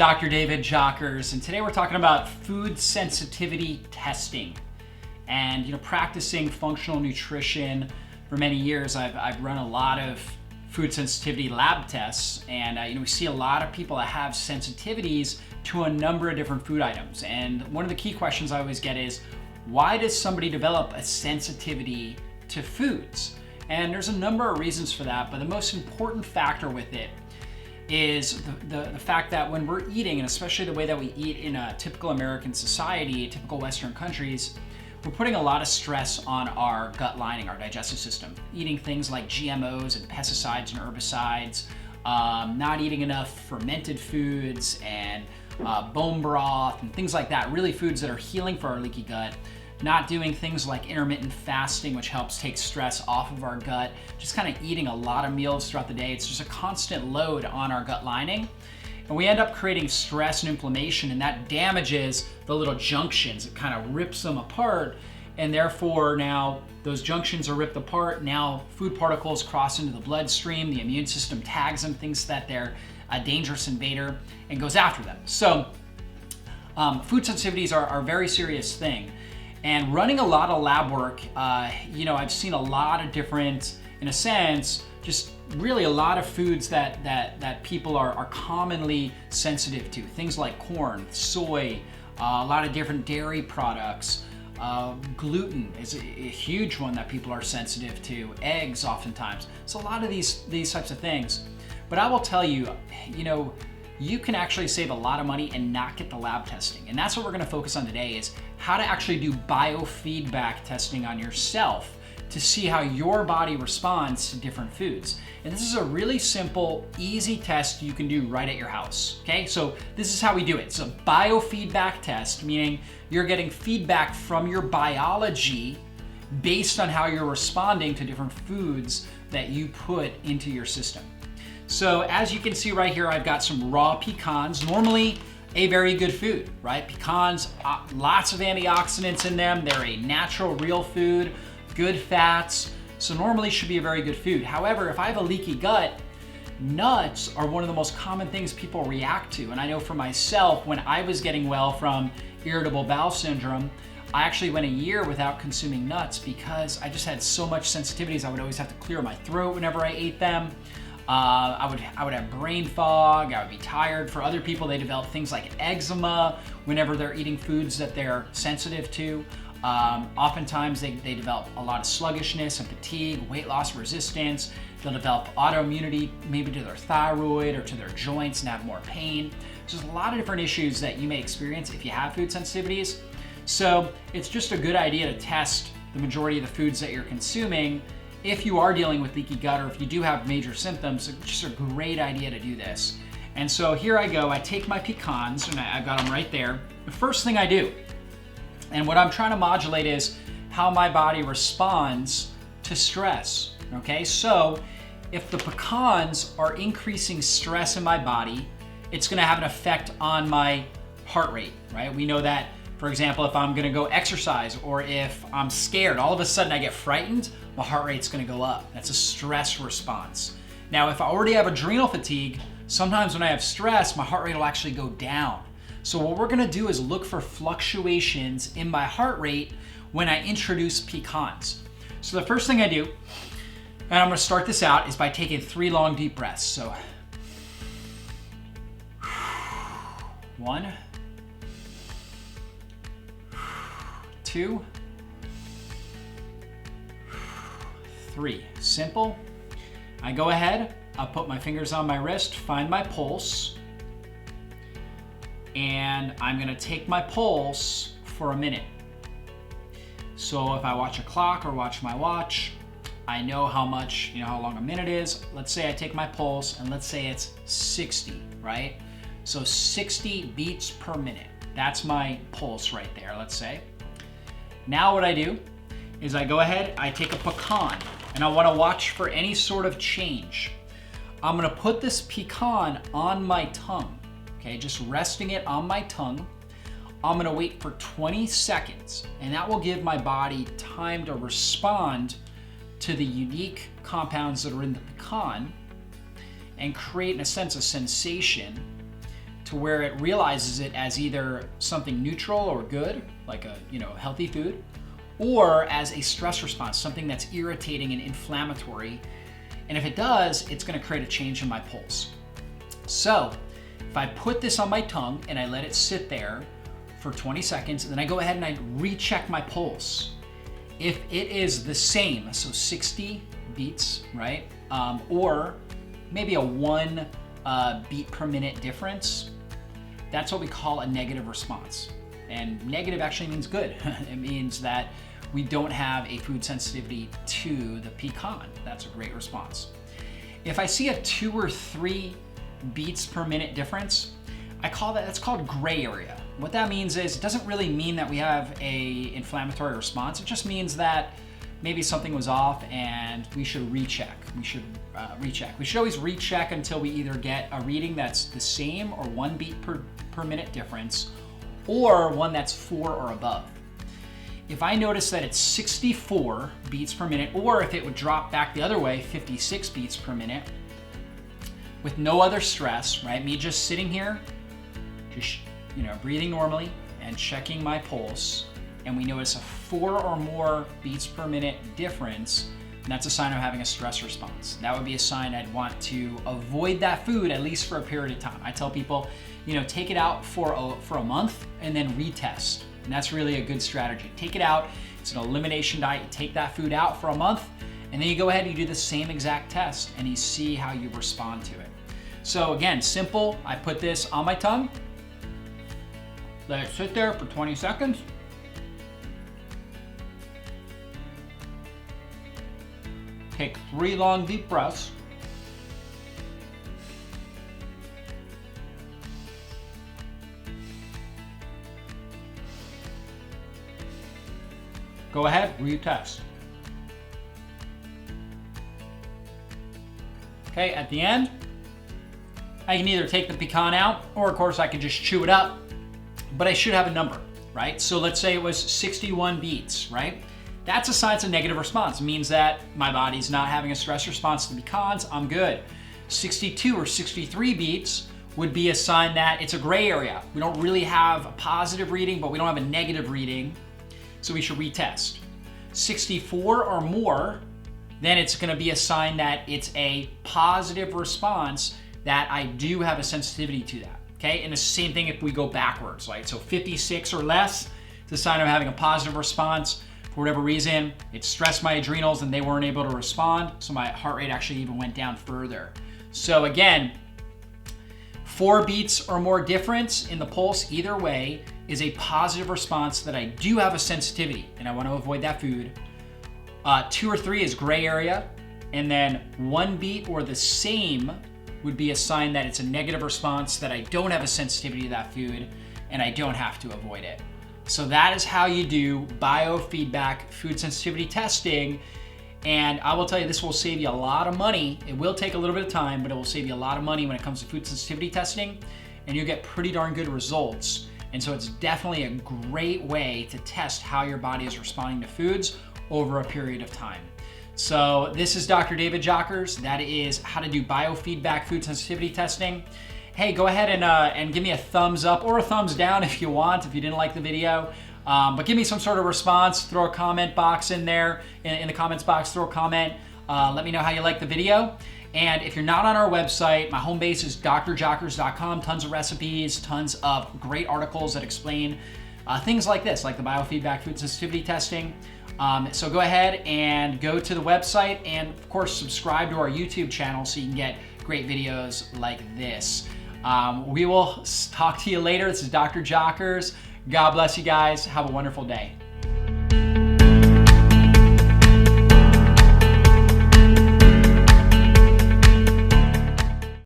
Dr. David Jockers, and today we're talking about food sensitivity testing. And practicing functional nutrition for many years, I've run a lot of food sensitivity lab tests, and we see a lot of people that have sensitivities to a number of different food items. And one of the key questions I always get is, why does somebody develop a sensitivity to foods? And there's a number of reasons for that, but the most important factor with it is the fact that when we're eating, and especially the way that we eat in a typical American society, typical Western countries, we're putting a lot of stress on our gut lining, our digestive system. Eating things like GMOs and pesticides and herbicides, not eating enough fermented foods and bone broth and things like that, really foods that are healing for our leaky gut. Not doing things like intermittent fasting, which helps take stress off of our gut. Just kind of eating a lot of meals throughout the day. It's just a constant load on our gut lining. And we end up creating stress and inflammation, and that damages the little junctions. It kind of rips them apart, and therefore now those junctions are ripped apart. Now food particles cross into the bloodstream. The immune system tags them, thinks that they're a dangerous invader, and goes after them. So food sensitivities are a very serious thing. And running a lot of lab work, I've seen a lot of different, in a sense, just really a lot of foods that people are commonly sensitive to. Things like corn, soy, a lot of different dairy products. Gluten is a huge one that people are sensitive to. Eggs, oftentimes. So a lot of these types of things. But I will tell you, you can actually save a lot of money and not get the lab testing. And that's what we're gonna focus on today, is how to actually do biofeedback testing on yourself to see how your body responds to different foods. And this is a really simple, easy test you can do right at your house, okay? So this is how we do it. It's a biofeedback test, meaning you're getting feedback from your biology based on how you're responding to different foods that you put into your system. So as you can see right here, I've got some raw pecans, normally a very good food, right? Pecans, lots of antioxidants in them. They're a natural, real food, good fats, so normally should be a very good food. However, if I have a leaky gut, nuts are one of the most common things people react to. And I know for myself, when I was getting well from irritable bowel syndrome, I actually went a year without consuming nuts because I just had so much sensitivities. I would always have to clear my throat whenever I ate them. I would have brain fog, I would be tired. For other people, they develop things like eczema whenever they're eating foods that they're sensitive to. Oftentimes they develop a lot of sluggishness and fatigue, weight loss resistance. They'll develop autoimmunity, maybe to their thyroid or to their joints, and have more pain. So there's a lot of different issues that you may experience if you have food sensitivities. So it's just a good idea to test the majority of the foods that you're consuming. If you are dealing with leaky gut, or if you do have major symptoms, it's just a great idea to do this. And so here I go, I take my pecans, and I've got them right there. The first thing I do, and what I'm trying to modulate, is how my body responds to stress, okay? So if the pecans are increasing stress in my body, it's gonna have an effect on my heart rate, right? We know that, for example, if I'm gonna go exercise, or if I'm scared, all of a sudden I get frightened, my heart rate's gonna go up. That's a stress response. Now, if I already have adrenal fatigue, sometimes when I have stress, my heart rate will actually go down. So what we're gonna do is look for fluctuations in my heart rate when I introduce pecans. So the first thing I do, and I'm gonna start this out, is by taking 3 long deep breaths. So 1, 2, 3. Simple. I go ahead, I'll put my fingers on my wrist, find my pulse, and I'm gonna take my pulse for a minute. So if I watch a clock or watch my watch, I know how long a minute is. Let's say I take my pulse, and let's say it's 60, right? So 60 beats per minute. That's my pulse right there, let's say. Now what I do is I go ahead, I take a pecan, and I wanna watch for any sort of change. I'm gonna put this pecan on my tongue, okay? Just resting it on my tongue. I'm gonna wait for 20 seconds, and that will give my body time to respond to the unique compounds that are in the pecan and create, in a sense, a sensation to where it realizes it as either something neutral or good, like a healthy food, or as a stress response, something that's irritating and inflammatory. And if it does, it's gonna create a change in my pulse. So if I put this on my tongue and I let it sit there for 20 seconds, and then I go ahead and I recheck my pulse. If it is the same, so 60 beats, right? Or maybe a 1 beat per minute difference, that's what we call a negative response. And negative actually means good. It means that we don't have a food sensitivity to the pecan. That's a great response. If I see a 2 or 3 beats per minute difference, that's called gray area. What that means is it doesn't really mean that we have a inflammatory response. It just means that maybe something was off and we should recheck. We should always recheck until we either get a reading that's the same or 1 beat per minute difference, or one that's 4 or above. If I notice that it's 64 beats per minute, or if it would drop back the other way, 56 beats per minute, with no other stress, right? Me just sitting here, just breathing normally and checking my pulse, and we notice a 4 or more beats per minute difference, and that's a sign of having a stress response. That would be a sign I'd want to avoid that food, at least for a period of time. I tell people, take it out for a month and then retest. And that's really a good strategy. Take it out, it's an elimination diet. You take that food out for a month, and then you go ahead and you do the same exact test and you see how you respond to it. So again, simple. I put this on my tongue, let it sit there for 20 seconds. Take 3 long deep breaths. Go ahead, retest. Okay, at the end, I can either take the pecan out, or of course I can just chew it up, but I should have a number, right? So let's say it was 61 beats, right? That's a sign it's a negative response. It means that my body's not having a stress response to the pecans, I'm good. 62 or 63 beats would be a sign that it's a gray area. We don't really have a positive reading, but we don't have a negative reading, so we should retest. 64 or more, then it's gonna be a sign that it's a positive response, that I do have a sensitivity to that, okay? And the same thing if we go backwards, right? So 56 or less, it's a sign of having a positive response. For whatever reason, it stressed my adrenals and they weren't able to respond, so my heart rate actually even went down further. So again, 4 beats or more difference in the pulse either way is a positive response that I do have a sensitivity and I want to avoid that food. 2 or 3 is gray area, and then 1 beat or the same would be a sign that it's a negative response, that I don't have a sensitivity to that food and I don't have to avoid it. So that is how you do biofeedback food sensitivity testing. And I will tell you, this will save you a lot of money. It will take a little bit of time, but it will save you a lot of money when it comes to food sensitivity testing, and you'll get pretty darn good results. And so it's definitely a great way to test how your body is responding to foods over a period of time. So this is Dr. David Jockers. That is how to do biofeedback food sensitivity testing. Hey, go ahead and give me a thumbs up or a thumbs down if you want, if you didn't like the video. But give me some sort of response. Throw a comment box in there, in the comments box, throw a comment. Let me know how you like the video. And if you're not on our website, my home base is drjockers.com. Tons of recipes, tons of great articles that explain things like this, like the biofeedback food sensitivity testing. So go ahead and go to the website, and of course subscribe to our YouTube channel so you can get great videos like this. We will talk to you later. This is Dr. Jockers. God bless you guys. Have a wonderful day.